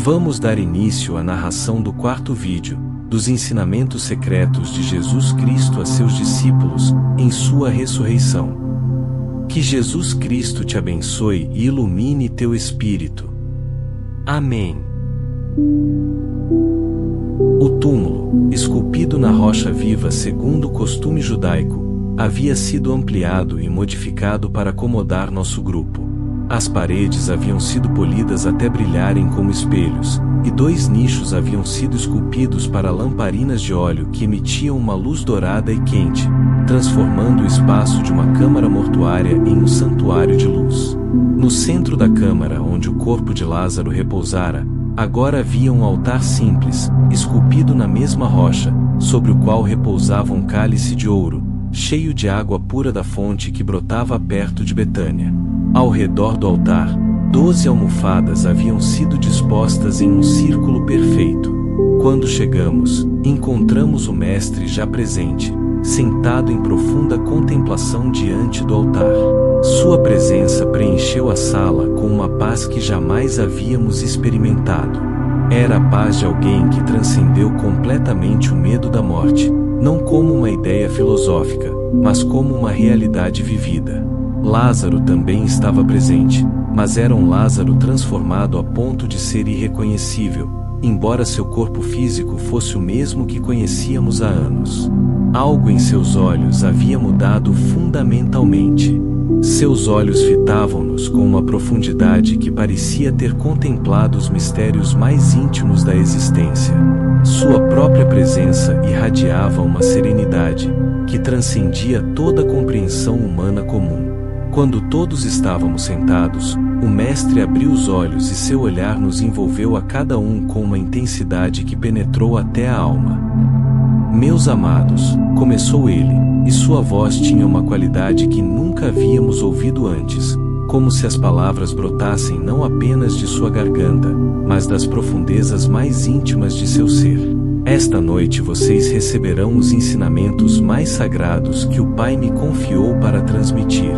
Vamos dar início à narração do quarto vídeo, dos ensinamentos secretos de Jesus Cristo a seus discípulos, em sua ressurreição. Que Jesus Cristo te abençoe e ilumine teu espírito. Amém. O túmulo, esculpido na rocha viva segundo o costume judaico, havia sido ampliado e modificado para acomodar nosso grupo. As paredes haviam sido polidas até brilharem como espelhos, e 2 nichos haviam sido esculpidos para lamparinas de óleo que emitiam uma luz dourada e quente, transformando o espaço de uma câmara mortuária em um santuário de luz. No centro da câmara onde o corpo de Lázaro repousara, agora havia um altar simples, esculpido na mesma rocha, sobre o qual repousava um cálice de ouro, cheio de água pura da fonte que brotava perto de Betânia. Ao redor do altar, 12 almofadas haviam sido dispostas em um círculo perfeito. Quando chegamos, encontramos o Mestre já presente, sentado em profunda contemplação diante do altar. Sua presença preencheu a sala com uma paz que jamais havíamos experimentado. Era a paz de alguém que transcendeu completamente o medo da morte, não como uma ideia filosófica, mas como uma realidade vivida. Lázaro também estava presente, mas era um Lázaro transformado a ponto de ser irreconhecível, embora seu corpo físico fosse o mesmo que conhecíamos há anos. Algo em seus olhos havia mudado fundamentalmente. Seus olhos fitavam-nos com uma profundidade que parecia ter contemplado os mistérios mais íntimos da existência. Sua própria presença irradiava uma serenidade que transcendia toda a compreensão humana comum. Quando todos estávamos sentados, o Mestre abriu os olhos e seu olhar nos envolveu a cada um com uma intensidade que penetrou até a alma. Meus amados, começou ele, e sua voz tinha uma qualidade que nunca havíamos ouvido antes, como se as palavras brotassem não apenas de sua garganta, mas das profundezas mais íntimas de seu ser. Esta noite vocês receberão os ensinamentos mais sagrados que o Pai me confiou para transmitir.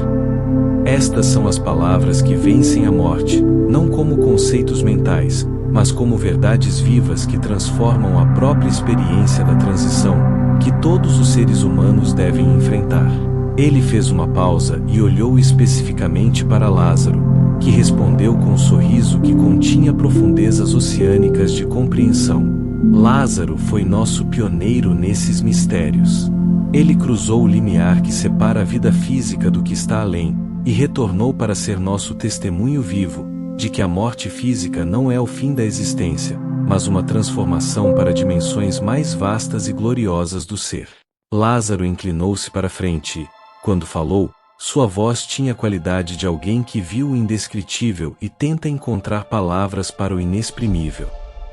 Estas são as palavras que vencem a morte, não como conceitos mentais, mas como verdades vivas que transformam a própria experiência da transição, que todos os seres humanos devem enfrentar. Ele fez uma pausa e olhou especificamente para Lázaro, que respondeu com um sorriso que continha profundezas oceânicas de compreensão. Lázaro foi nosso pioneiro nesses mistérios. Ele cruzou o limiar que separa a vida física do que está além, e retornou para ser nosso testemunho vivo, de que a morte física não é o fim da existência, mas uma transformação para dimensões mais vastas e gloriosas do ser. Lázaro inclinou-se para frente e, quando falou, sua voz tinha a qualidade de alguém que viu o indescritível e tenta encontrar palavras para o inexprimível.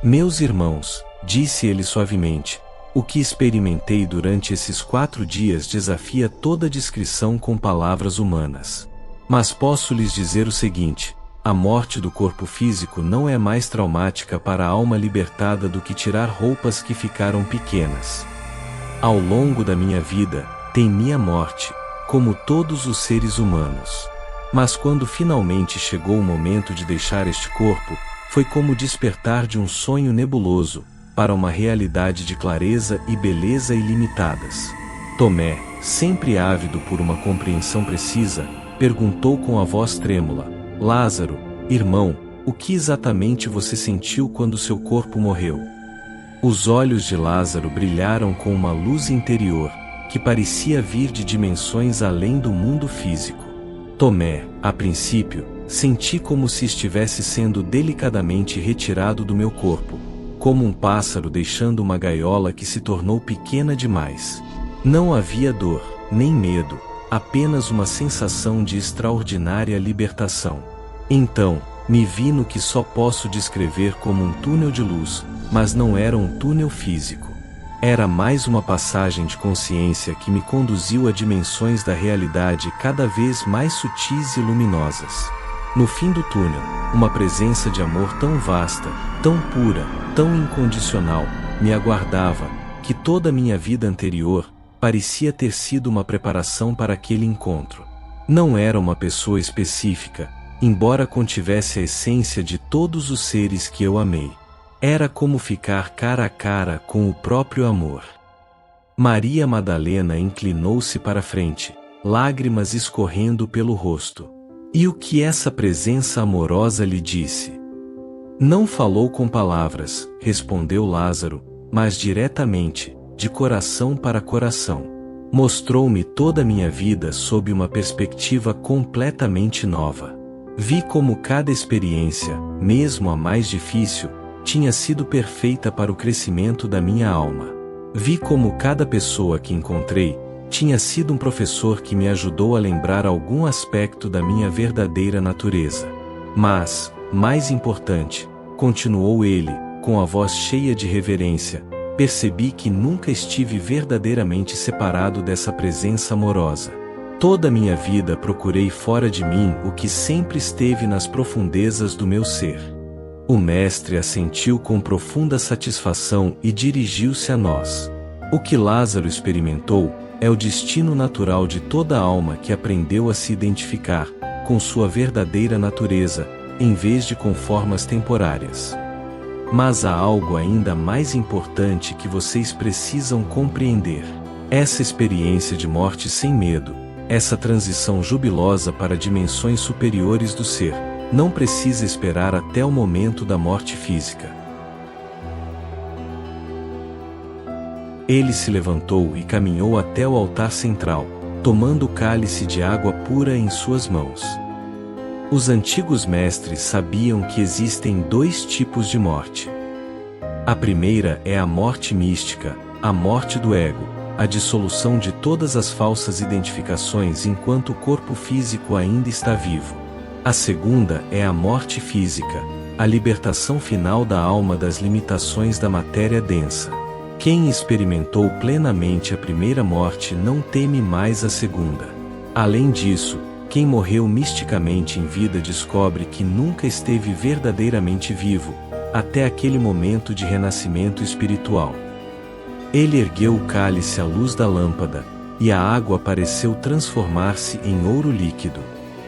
Meus irmãos, disse ele suavemente, o que experimentei durante esses 4 dias desafia toda descrição com palavras humanas. Mas posso lhes dizer o seguinte: a morte do corpo físico não é mais traumática para a alma libertada do que tirar roupas que ficaram pequenas. Ao longo da minha vida, temi a morte, como todos os seres humanos. Mas quando finalmente chegou o momento de deixar este corpo, foi como despertar de um sonho nebuloso, para uma realidade de clareza e beleza ilimitadas. Tomé, sempre ávido por uma compreensão precisa, perguntou com a voz trêmula: Lázaro, irmão, o que exatamente você sentiu quando seu corpo morreu? Os olhos de Lázaro brilharam com uma luz interior, que parecia vir de dimensões além do mundo físico. Tomé, a princípio, senti como se estivesse sendo delicadamente retirado do meu corpo, como um pássaro deixando uma gaiola que se tornou pequena demais. Não havia dor, nem medo, apenas uma sensação de extraordinária libertação. Então, me vi no que só posso descrever como um túnel de luz, mas não era um túnel físico. Era mais uma passagem de consciência que me conduziu a dimensões da realidade cada vez mais sutis e luminosas. No fim do túnel, uma presença de amor tão vasta, tão pura, tão incondicional, me aguardava, que toda a minha vida anterior parecia ter sido uma preparação para aquele encontro. Não era uma pessoa específica, embora contivesse a essência de todos os seres que eu amei. Era como ficar cara a cara com o próprio amor. Maria Madalena inclinou-se para a frente, lágrimas escorrendo pelo rosto. E o que essa presença amorosa lhe disse? Não falou com palavras, respondeu Lázaro, mas diretamente, de coração para coração. Mostrou-me toda a minha vida sob uma perspectiva completamente nova. Vi como cada experiência, mesmo a mais difícil, tinha sido perfeita para o crescimento da minha alma. Vi como cada pessoa que encontrei tinha sido um professor que me ajudou a lembrar algum aspecto da minha verdadeira natureza. Mas, mais importante, continuou ele, com a voz cheia de reverência, percebi que nunca estive verdadeiramente separado dessa presença amorosa. Toda a minha vida procurei fora de mim o que sempre esteve nas profundezas do meu ser. O mestre assentiu com profunda satisfação e dirigiu-se a nós. O que Lázaro experimentou é o destino natural de toda alma que aprendeu a se identificar com sua verdadeira natureza, em vez de com formas temporárias. Mas há algo ainda mais importante que vocês precisam compreender. Essa experiência de morte sem medo, essa transição jubilosa para dimensões superiores do ser, não precisa esperar até o momento da morte física. Ele se levantou e caminhou até o altar central, tomando o cálice de água pura em suas mãos. Os antigos mestres sabiam que existem dois tipos de morte. A primeira é a morte mística, a morte do ego, a dissolução de todas as falsas identificações enquanto o corpo físico ainda está vivo. A segunda é a morte física, a libertação final da alma das limitações da matéria densa. Quem experimentou plenamente a primeira morte não teme mais a segunda. Além disso, quem morreu misticamente em vida descobre que nunca esteve verdadeiramente vivo, até aquele momento de renascimento espiritual. Ele ergueu o cálice à luz da lâmpada, e a água pareceu transformar-se em ouro líquido.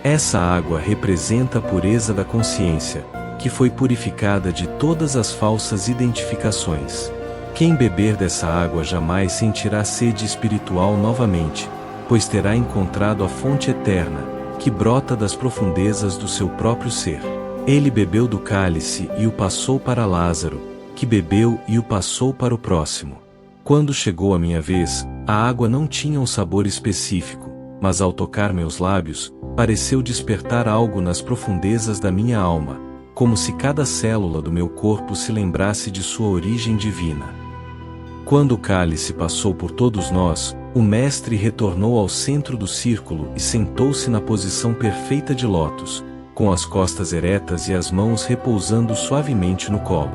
Essa água representa a pureza da consciência, que foi purificada de todas as falsas identificações. Quem beber dessa água jamais sentirá sede espiritual novamente, pois terá encontrado a fonte eterna, que brota das profundezas do seu próprio ser. Ele bebeu do cálice e o passou para Lázaro, que bebeu e o passou para o próximo. Quando chegou a minha vez, a água não tinha um sabor específico, mas ao tocar meus lábios, pareceu despertar algo nas profundezas da minha alma, como se cada célula do meu corpo se lembrasse de sua origem divina. Quando o cálice passou por todos nós, o mestre retornou ao centro do círculo e sentou-se na posição perfeita de lótus, com as costas eretas e as mãos repousando suavemente no colo.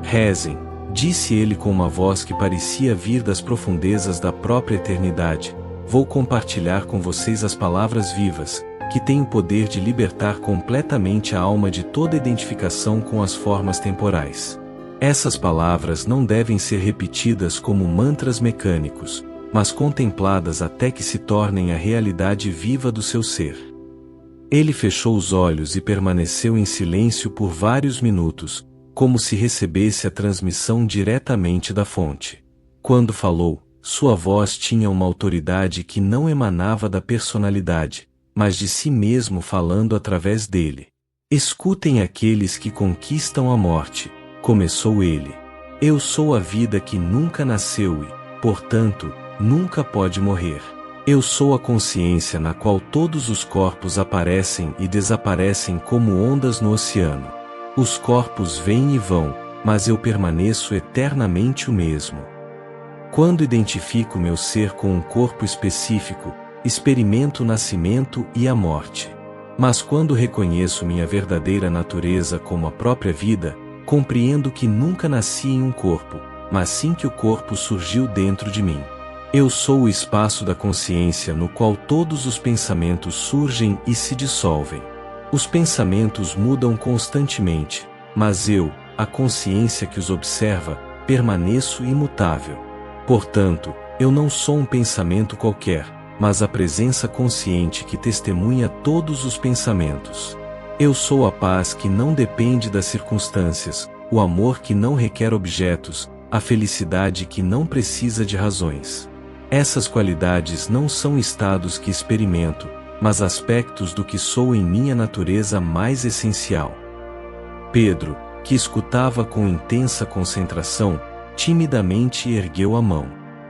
Rezem, disse ele com uma voz que parecia vir das profundezas da própria eternidade. Vou compartilhar com vocês as palavras vivas, que têm o poder de libertar completamente a alma de toda identificação com as formas temporais. Essas palavras não devem ser repetidas como mantras mecânicos, mas contempladas até que se tornem a realidade viva do seu ser. Ele fechou os olhos e permaneceu em silêncio por vários minutos, como se recebesse a transmissão diretamente da fonte. Quando falou, sua voz tinha uma autoridade que não emanava da personalidade, mas de si mesmo falando através dele. Escutem aqueles que conquistam a morte, começou ele. Eu sou a vida que nunca nasceu e, portanto, nunca pode morrer. Eu sou a consciência na qual todos os corpos aparecem e desaparecem como ondas no oceano. Os corpos vêm e vão, mas eu permaneço eternamente o mesmo. Quando identifico meu ser com um corpo específico, experimento o nascimento e a morte. Mas quando reconheço minha verdadeira natureza como a própria vida, compreendo que nunca nasci em um corpo, mas sim que o corpo surgiu dentro de mim. Eu sou o espaço da consciência no qual todos os pensamentos surgem e se dissolvem. Os pensamentos mudam constantemente, mas eu, a consciência que os observa, permaneço imutável. Portanto, eu não sou um pensamento qualquer, mas a presença consciente que testemunha todos os pensamentos. Eu sou a paz que não depende das circunstâncias, o amor que não requer objetos, a felicidade que não precisa de razões. Essas qualidades não são estados que experimento, mas aspectos do que sou em minha natureza mais essencial. Pedro, que escutava com intensa concentração, timidamente ergueu a mão.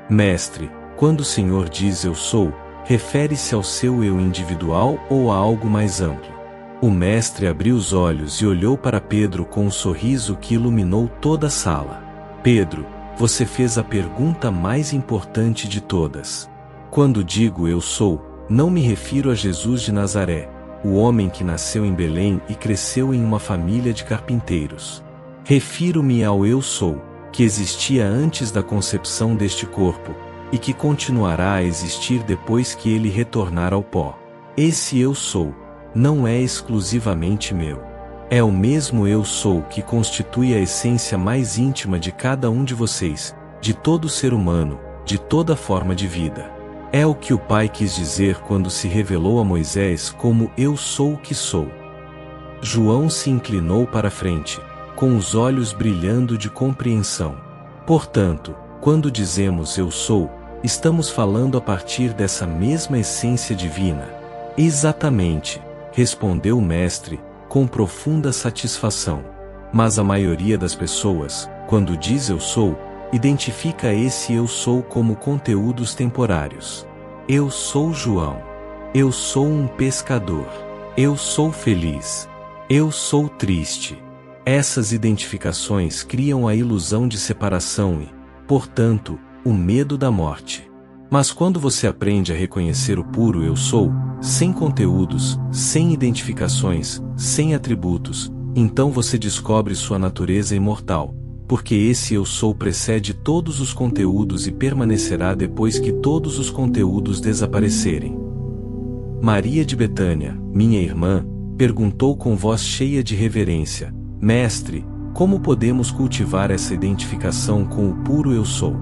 Mestre, quando o Senhor diz eu sou, refere-se ao seu eu individual ou a algo mais amplo? O mestre abriu os olhos e olhou para Pedro com um sorriso que iluminou toda a sala. Pedro, você fez a pergunta mais importante de todas. Quando digo eu sou, não me refiro a Jesus de Nazaré, o homem que nasceu em Belém e cresceu em uma família de carpinteiros. Refiro-me ao eu sou, que existia antes da concepção deste corpo, e que continuará a existir depois que ele retornar ao pó. Esse eu sou não é exclusivamente meu. É o mesmo eu sou que constitui a essência mais íntima de cada um de vocês, de todo ser humano, de toda forma de vida. É o que o Pai quis dizer quando se revelou a Moisés como eu sou o que sou. João se inclinou para a frente, com os olhos brilhando de compreensão. Portanto, quando dizemos eu sou, estamos falando a partir dessa mesma essência divina. Exatamente, respondeu o mestre, com profunda satisfação. Mas a maioria das pessoas, quando diz eu sou, identifica esse eu sou como conteúdos temporários. Eu sou João. Eu sou um pescador. Eu sou feliz. Eu sou triste. Essas identificações criam a ilusão de separação e, portanto, o medo da morte. Mas quando você aprende a reconhecer o puro eu sou, sem conteúdos, sem identificações, sem atributos, então você descobre sua natureza imortal, porque esse eu sou precede todos os conteúdos e permanecerá depois que todos os conteúdos desaparecerem. Maria de Betânia, minha irmã, perguntou com voz cheia de reverência: Mestre, como podemos cultivar essa identificação com o puro eu sou?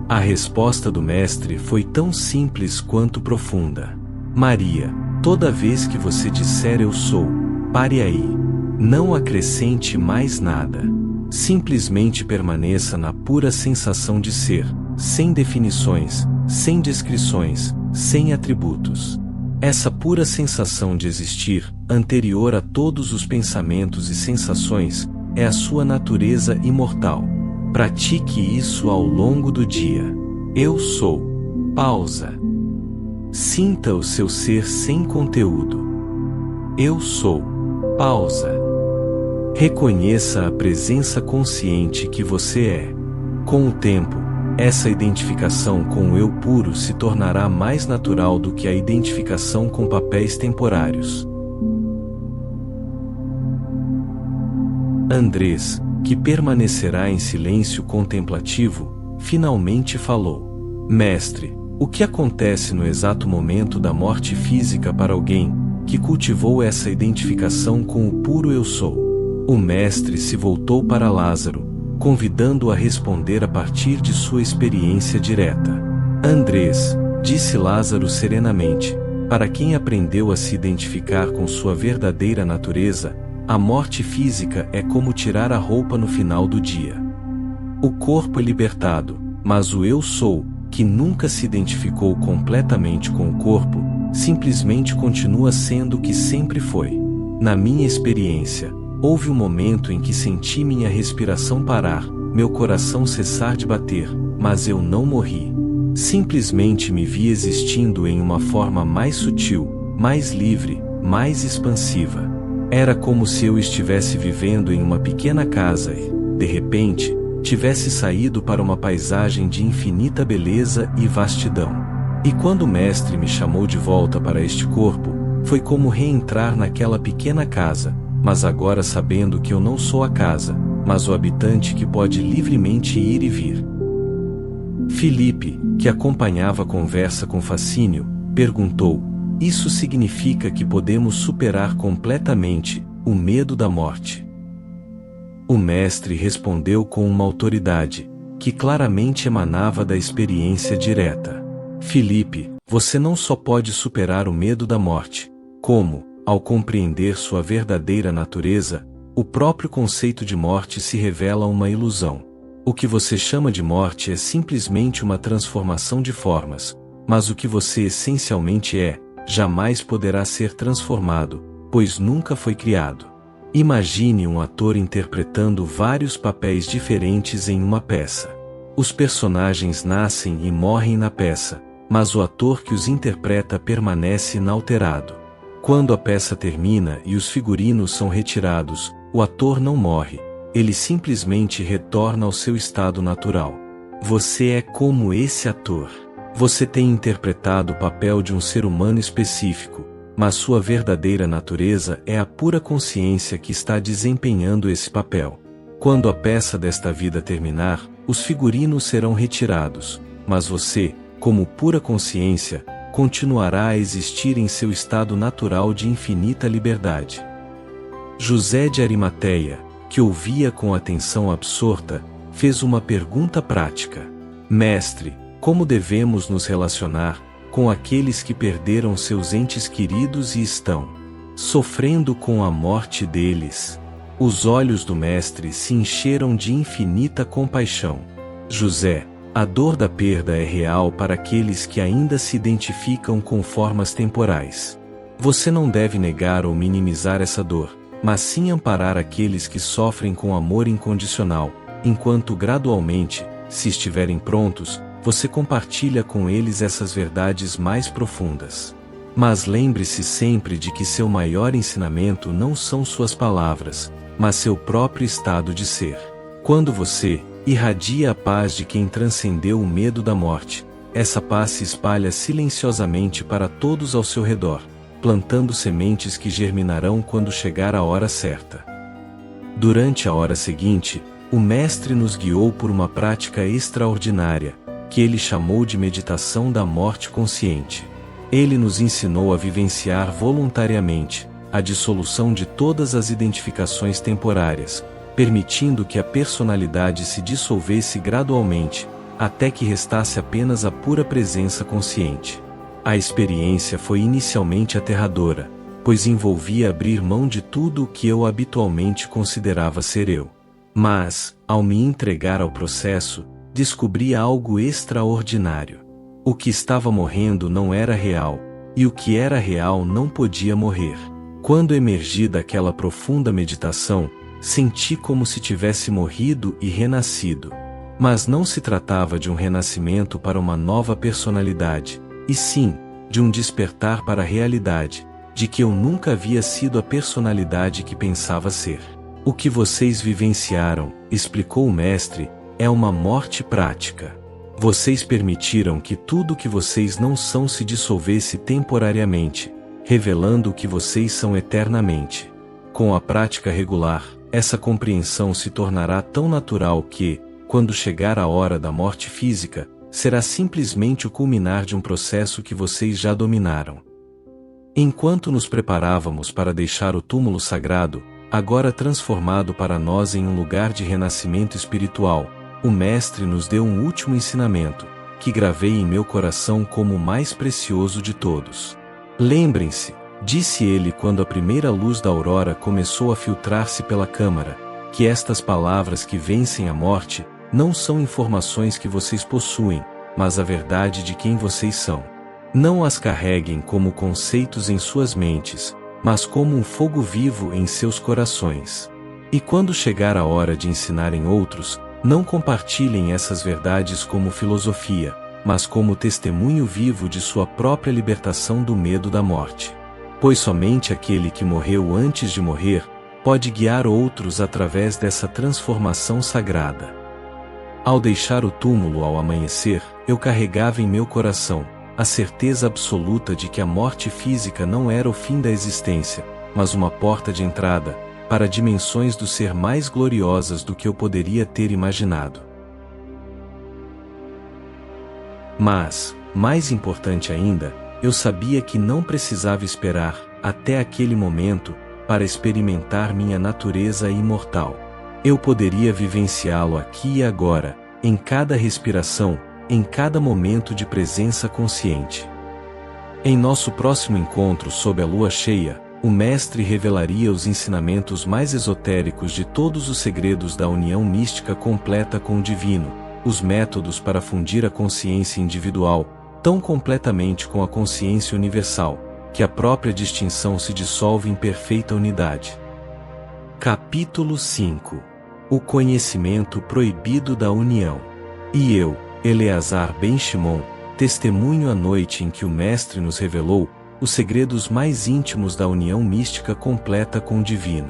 A resposta do mestre foi tão simples quanto profunda. Maria, toda vez que você disser eu sou, pare aí. Não acrescente mais nada. Simplesmente permaneça na pura sensação de ser, sem definições, sem descrições, sem atributos. Essa pura sensação de existir, anterior a todos os pensamentos e sensações, é a sua natureza imortal. Pratique isso ao longo do dia. Eu sou. Pausa. Sinta o seu ser sem conteúdo. Eu sou. Pausa. Reconheça a presença consciente que você é. Com o tempo, essa identificação com o eu puro se tornará mais natural do que a identificação com papéis temporários. Andrés, que permanecerá em silêncio contemplativo, finalmente falou: Mestre, o que acontece no exato momento da morte física para alguém que cultivou essa identificação com o puro eu sou? O mestre se voltou para Lázaro, convidando-o a responder a partir de sua experiência direta. Andrés, disse Lázaro serenamente, para quem aprendeu a se identificar com sua verdadeira natureza, a morte física é como tirar a roupa no final do dia. O corpo é libertado, mas o eu sou, que nunca se identificou completamente com o corpo, simplesmente continua sendo o que sempre foi. Na minha experiência, houve um momento em que senti minha respiração parar, meu coração cessar de bater, mas eu não morri. Simplesmente me vi existindo em uma forma mais sutil, mais livre, mais expansiva. Era como se eu estivesse vivendo em uma pequena casa e, de repente, tivesse saído para uma paisagem de infinita beleza e vastidão. E quando o mestre me chamou de volta para este corpo, foi como reentrar naquela pequena casa, mas agora sabendo que eu não sou a casa, mas o habitante que pode livremente ir e vir. Filipe, que acompanhava a conversa com fascínio, perguntou: isso significa que podemos superar completamente o medo da morte? O mestre respondeu com uma autoridade, que claramente emanava da experiência direta. Filipe, você não só pode superar o medo da morte, como, ao compreender sua verdadeira natureza, O próprio conceito de morte se revela uma ilusão. O que você chama de morte é simplesmente uma transformação de formas, mas o que você essencialmente é, jamais poderá ser transformado, pois nunca foi criado. Imagine um ator interpretando vários papéis diferentes em uma peça. Os personagens nascem e morrem na peça, mas o ator que os interpreta permanece inalterado. Quando a peça termina e os figurinos são retirados, o ator não morre, ele simplesmente retorna ao seu estado natural. Você é como esse ator. Você tem interpretado o papel de um ser humano específico, mas sua verdadeira natureza é a pura consciência que está desempenhando esse papel. Quando a peça desta vida terminar, os figurinos serão retirados, mas você, como pura consciência, continuará a existir em seu estado natural de infinita liberdade. José de Arimateia, que ouvia com atenção absorta, fez uma pergunta prática. Mestre, como devemos nos relacionar com aqueles que perderam seus entes queridos e estão sofrendo com a morte deles? Os olhos do mestre se encheram de infinita compaixão. José, a dor da perda é real para aqueles que ainda se identificam com formas temporais. Você não deve negar ou minimizar essa dor, mas sim amparar aqueles que sofrem com amor incondicional, enquanto gradualmente, se estiverem prontos, você compartilha com eles essas verdades mais profundas. Mas lembre-se sempre de que seu maior ensinamento não são suas palavras, mas seu próprio estado de ser. Quando você irradia a paz de quem transcendeu o medo da morte, essa paz se espalha silenciosamente para todos ao seu redor, plantando sementes que germinarão quando chegar a hora certa. Durante a hora seguinte, o mestre nos guiou por uma prática extraordinária, que ele chamou de meditação da morte consciente. Ele nos ensinou a vivenciar voluntariamente a dissolução de todas as identificações temporárias, permitindo que a personalidade se dissolvesse gradualmente, até que restasse apenas a pura presença consciente. A experiência foi inicialmente aterradora, pois envolvia abrir mão de tudo o que eu habitualmente considerava ser eu. Mas, ao me entregar ao processo, descobri algo extraordinário. O que estava morrendo não era real, e o que era real não podia morrer. Quando emergi daquela profunda meditação, senti como se tivesse morrido e renascido. Mas não se tratava de um renascimento para uma nova personalidade, e sim, de um despertar para a realidade, de que eu nunca havia sido a personalidade que pensava ser. O que vocês vivenciaram, explicou o mestre, é uma morte prática. Vocês permitiram que tudo o que vocês não são se dissolvesse temporariamente, revelando o que vocês são eternamente. Com a prática regular, essa compreensão se tornará tão natural que, quando chegar a hora da morte física, será simplesmente o culminar de um processo que vocês já dominaram. Enquanto nos preparávamos para deixar o túmulo sagrado, agora transformado para nós em um lugar de renascimento espiritual, o mestre nos deu um último ensinamento, que gravei em meu coração como o mais precioso de todos. Lembrem-se, disse ele quando a primeira luz da aurora começou a filtrar-se pela câmara, que estas palavras que vencem a morte, não são informações que vocês possuem, mas a verdade de quem vocês são. Não as carreguem como conceitos em suas mentes, mas como um fogo vivo em seus corações. E quando chegar a hora de ensinarem outros, não compartilhem essas verdades como filosofia, mas como testemunho vivo de sua própria libertação do medo da morte. Pois somente aquele que morreu antes de morrer, pode guiar outros através dessa transformação sagrada. Ao deixar o túmulo ao amanhecer, eu carregava em meu coração a certeza absoluta de que a morte física não era o fim da existência, mas uma porta de entrada para dimensões do ser mais gloriosas do que eu poderia ter imaginado. Mas, mais importante ainda, eu sabia que não precisava esperar até aquele momento para experimentar minha natureza imortal. Eu poderia vivenciá-lo aqui e agora, em cada respiração, em cada momento de presença consciente. Em nosso próximo encontro sob a lua cheia, o mestre revelaria os ensinamentos mais esotéricos de todos os segredos da união mística completa com o divino, os métodos para fundir a consciência individual, tão completamente com a consciência universal, que a própria distinção se dissolve em perfeita unidade. Capítulo 5. O conhecimento proibido da união. E eu, Eleazar ben Shimon, testemunho a noite em que o mestre nos revelou os segredos mais íntimos da união mística completa com o divino.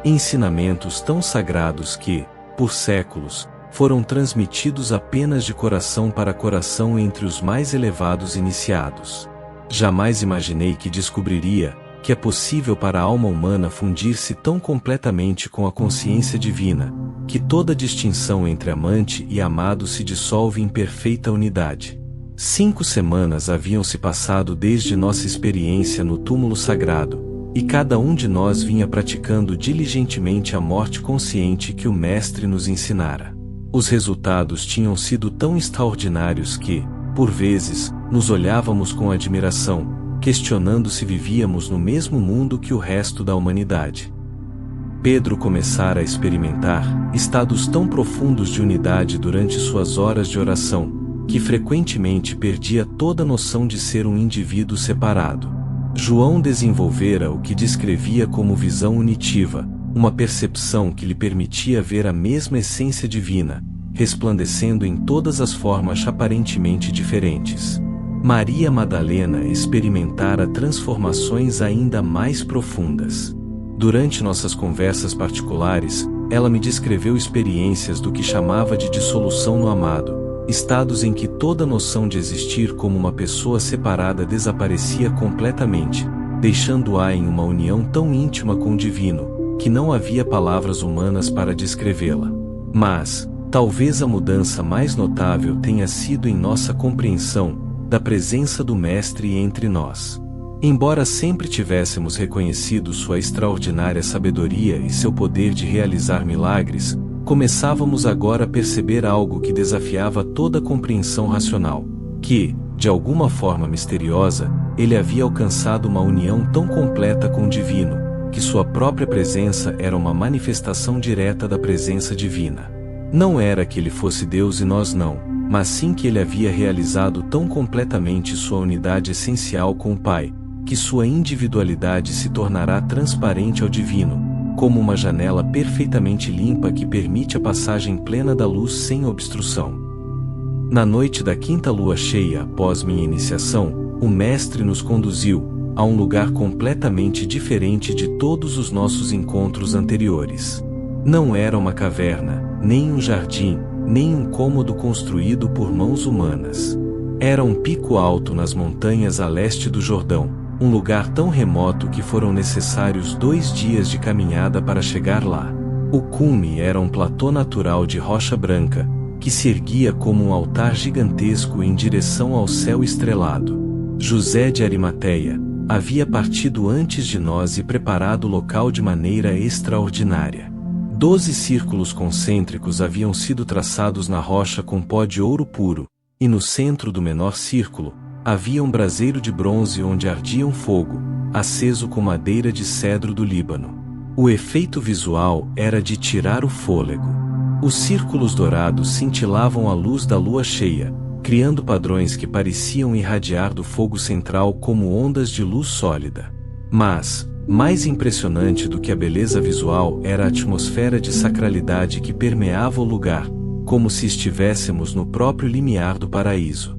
Ensinamentos tão sagrados que, por séculos, foram transmitidos apenas de coração para coração entre os mais elevados iniciados. Jamais imaginei que descobriria que é possível para a alma humana fundir-se tão completamente com a consciência divina, que toda distinção entre amante e amado se dissolve em perfeita unidade. 5 semanas haviam se passado desde nossa experiência no túmulo sagrado, e cada um de nós vinha praticando diligentemente a morte consciente que o mestre nos ensinara. Os resultados tinham sido tão extraordinários que, por vezes, nos olhávamos com admiração, questionando se vivíamos no mesmo mundo que o resto da humanidade. Pedro começara a experimentar estados tão profundos de unidade durante suas horas de oração, que frequentemente perdia toda noção de ser um indivíduo separado. João desenvolvera o que descrevia como visão unitiva, uma percepção que lhe permitia ver a mesma essência divina, resplandecendo em todas as formas aparentemente diferentes. Maria Madalena experimentara transformações ainda mais profundas. Durante nossas conversas particulares, ela me descreveu experiências do que chamava de dissolução no amado, estados em que toda noção de existir como uma pessoa separada desaparecia completamente, deixando-a em uma união tão íntima com o divino, que não havia palavras humanas para descrevê-la. Mas, talvez a mudança mais notável tenha sido em nossa compreensão da presença do Mestre entre nós. Embora sempre tivéssemos reconhecido sua extraordinária sabedoria e seu poder de realizar milagres, começávamos agora a perceber algo que desafiava toda a compreensão racional, que, de alguma forma misteriosa, ele havia alcançado uma união tão completa com o divino, que sua própria presença era uma manifestação direta da presença divina. Não era que ele fosse Deus e nós não, mas sim que ele havia realizado tão completamente sua unidade essencial com o Pai, que sua individualidade se tornará transparente ao divino, como uma janela perfeitamente limpa que permite a passagem plena da luz sem obstrução. Na noite da 5ª lua cheia após minha iniciação, o Mestre nos conduziu a um lugar completamente diferente de todos os nossos encontros anteriores. Não era uma caverna, nem um jardim, nem um cômodo construído por mãos humanas. Era um pico alto nas montanhas a leste do Jordão, um lugar tão remoto que foram necessários 2 dias de caminhada para chegar lá. O cume era um platô natural de rocha branca, que se erguia como um altar gigantesco em direção ao céu estrelado. José de Arimateia havia partido antes de nós e preparado o local de maneira extraordinária. 12 círculos concêntricos haviam sido traçados na rocha com pó de ouro puro, e no centro do menor círculo, havia um braseiro de bronze onde ardia um fogo, aceso com madeira de cedro do Líbano. O efeito visual era de tirar o fôlego. Os círculos dourados cintilavam à luz da lua cheia, criando padrões que pareciam irradiar do fogo central como ondas de luz sólida. Mas, mais impressionante do que a beleza visual era a atmosfera de sacralidade que permeava o lugar, como se estivéssemos no próprio limiar do paraíso.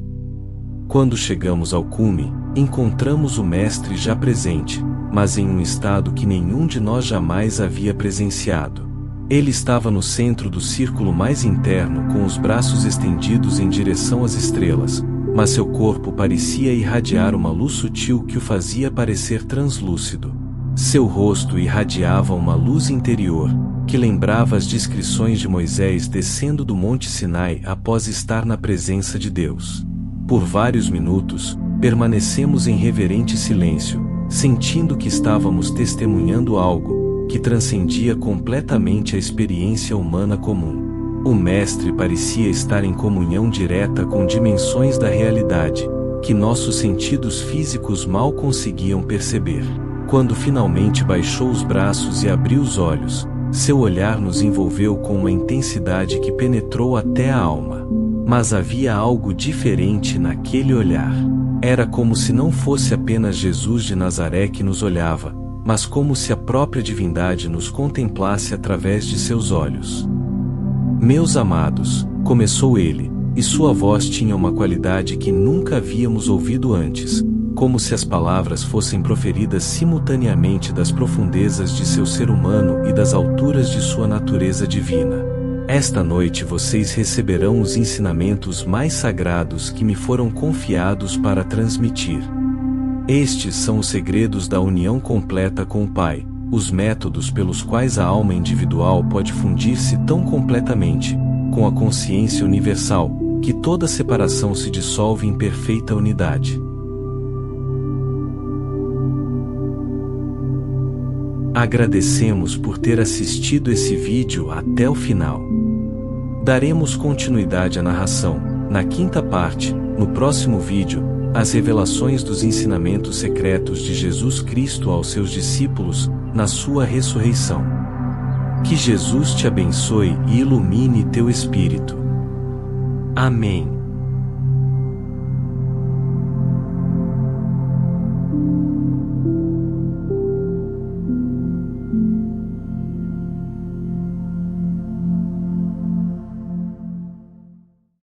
Quando chegamos ao cume, encontramos o Mestre já presente, mas em um estado que nenhum de nós jamais havia presenciado. Ele estava no centro do círculo mais interno com os braços estendidos em direção às estrelas, mas seu corpo parecia irradiar uma luz sutil que o fazia parecer translúcido. Seu rosto irradiava uma luz interior, que lembrava as descrições de Moisés descendo do Monte Sinai após estar na presença de Deus. Por vários minutos, permanecemos em reverente silêncio, sentindo que estávamos testemunhando algo que transcendia completamente a experiência humana comum. O Mestre parecia estar em comunhão direta com dimensões da realidade, que nossos sentidos físicos mal conseguiam perceber. Quando finalmente baixou os braços e abriu os olhos, seu olhar nos envolveu com uma intensidade que penetrou até a alma. Mas havia algo diferente naquele olhar. Era como se não fosse apenas Jesus de Nazaré que nos olhava, mas como se a própria divindade nos contemplasse através de seus olhos. Meus amados, começou ele, e sua voz tinha uma qualidade que nunca havíamos ouvido antes, como se as palavras fossem proferidas simultaneamente das profundezas de seu ser humano e das alturas de sua natureza divina. Esta noite vocês receberão os ensinamentos mais sagrados que me foram confiados para transmitir. Estes são os segredos da união completa com o Pai, os métodos pelos quais a alma individual pode fundir-se tão completamente com a consciência universal, que toda separação se dissolve em perfeita unidade. Agradecemos por ter assistido esse vídeo até o final. Daremos continuidade à narração, na quinta parte, no próximo vídeo, as revelações dos ensinamentos secretos de Jesus Cristo aos seus discípulos, na sua ressurreição. Que Jesus te abençoe e ilumine teu espírito. Amém.